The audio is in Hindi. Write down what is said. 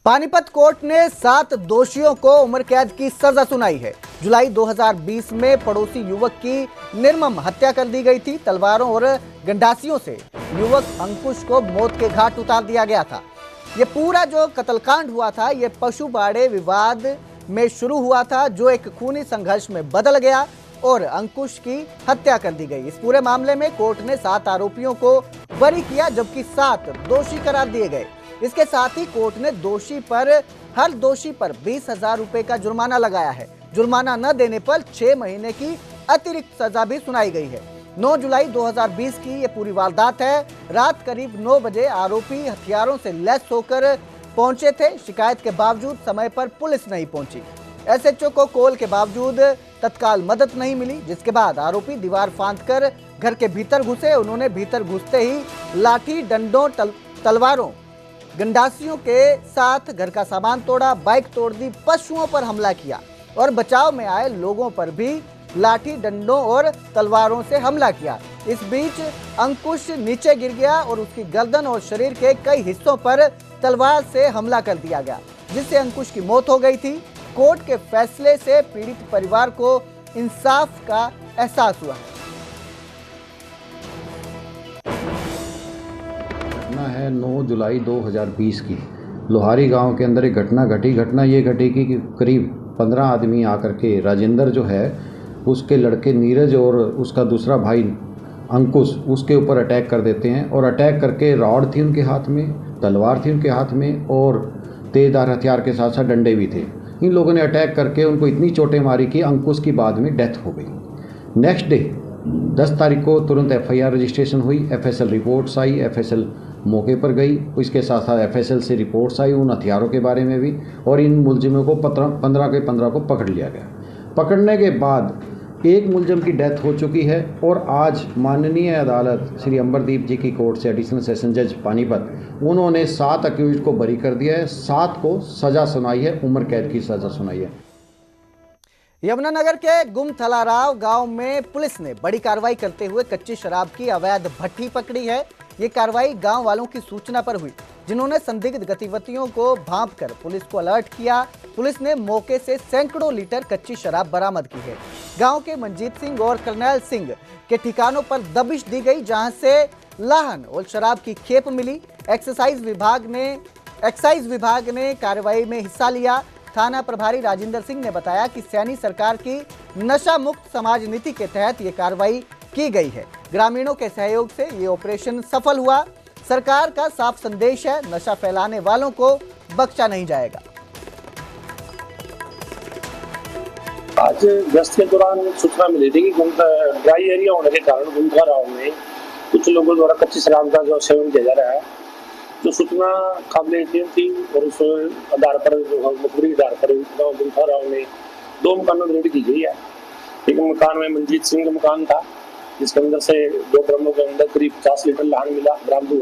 पानीपत कोर्ट ने 7 दोषियों को उम्र कैद की सजा सुनाई है। जुलाई 2020 में पड़ोसी युवक की निर्मम हत्या कर दी गई थी। तलवारों और गंडासियों से युवक अंकुश को मौत के घाट उतार दिया गया था। ये पूरा जो कत्लकांड हुआ था, ये पशुबाड़े विवाद में शुरू हुआ था, जो एक खूनी संघर्ष में बदल गया और अंकुश की हत्या कर दी गई। इस पूरे मामले में कोर्ट ने 7 आरोपियों को बरी किया, जबकि 7 दोषी करार दिए गए। इसके साथ ही कोर्ट ने हर दोषी पर 20,000 रुपए का जुर्माना लगाया है। जुर्माना न देने पर 6 महीने की अतिरिक्त सजा भी सुनाई गई है। 9 जुलाई 2020 की ये पूरी वारदात है। रात करीब 9 बजे आरोपी हथियारों से लैस होकर पहुंचे थे। शिकायत के बावजूद समय पर पुलिस नहीं पहुंची। एसएचओ को कॉल के बावजूद तत्काल मदद नहीं मिली, जिसके बाद आरोपी दीवार फांदकर घर के भीतर घुसे। उन्होंने भीतर घुसते ही लाठी, डंडों, तलवारों, गंडासियों के साथ घर का सामान तोड़ा, बाइक तोड़ दी, पशुओं पर हमला किया और बचाव में आए लोगों पर भी लाठी, डंडों और तलवारों से हमला किया। इस बीच अंकुश नीचे गिर गया और उसकी गर्दन और शरीर के कई हिस्सों पर तलवार से हमला कर दिया गया, जिससे अंकुश की मौत हो गई थी। कोर्ट के फैसले से पीड़ित परिवार को इंसाफ का एहसास हुआ। घटना है 9 जुलाई 2020 की। लोहारी गांव के अंदर एक घटना ये घटी कि करीब 15 आदमी आकर के राजेंद्र जो है उसके लड़के नीरज और उसका दूसरा भाई अंकुश उसके ऊपर अटैक कर देते हैं और अटैक करके रॉड थी उनके हाथ में, तलवार थी उनके हाथ में और तेजधार हथियार के साथ साथ डंडे भी थे। इन लोगों ने अटैक करके उनको इतनी चोटें मारी कि अंकुश की बाद में डेथ हो गई। नेक्स्ट डे 10 तारीख को तुरंत FIR रजिस्ट्रेशन हुई, FSL रिपोर्ट्स आई, FSL मौके पर गई। इसके साथ साथ FSL से रिपोर्ट्स आई उन हथियारों के बारे में भी, और इन मुलजिमों को 15 के 15 को पकड़ लिया गया। पकड़ने के बाद एक मुलजिम की डेथ हो चुकी है और आज माननीय अदालत श्री अमरदीप जी की कोर्ट से एडिशनल सेशन जज पानीपत उन्होंने 7 अक्यूज को बरी कर दिया है, 7 को सजा सुनाई है, उम्र कैद की सजा सुनाई है। यमुनानगर के गुमथलाराव गांव में पुलिस ने बड़ी कार्रवाई करते हुए कच्ची शराब की अवैध भट्टी पकड़ी है। ये कार्रवाई गांव वालों की सूचना पर हुई, जिन्होंने संदिग्ध गतिविधियों को भांपकर पुलिस को अलर्ट किया। पुलिस ने मौके से सैकड़ों लीटर कच्ची शराब बरामद की है। गांव के मंजीत सिंह और करनैल सिंह के ठिकानों पर दबिश दी गई, जहां से लाहन और शराब की खेप मिली। एक्साइज विभाग ने कार्रवाई में हिस्सा लिया। थाना प्रभारी राजेंद्र सिंह ने बताया कि सैनी सरकार की नशा मुक्त समाज नीति के तहत ये कार्रवाई की गई है। ग्रामीणों के सहयोग से ये ऑपरेशन सफल हुआ। सरकार का साफ संदेश है, नशा फैलाने वालों को बख्शा नहीं जाएगा। आज गश्त के दौरान सूचना मिली थी कि ड्राई एरिया होने के कारण गुमथलाराव में कुछ लोगों द्वारा कच्ची शराब का जो सेवन किया जा रहा है, जो सूचना काबिल यकीन थी और उस आधार पर मुखबरी आधार पर गुमथलाराव में 2 मकानों में रेड की गई है। एक मकान में मंजीत सिंह का मकान था, जिसके अंदर से 2 ड्रमों के अंदर करीब 50 लीटर लाहन मिला, बरामद हुआ।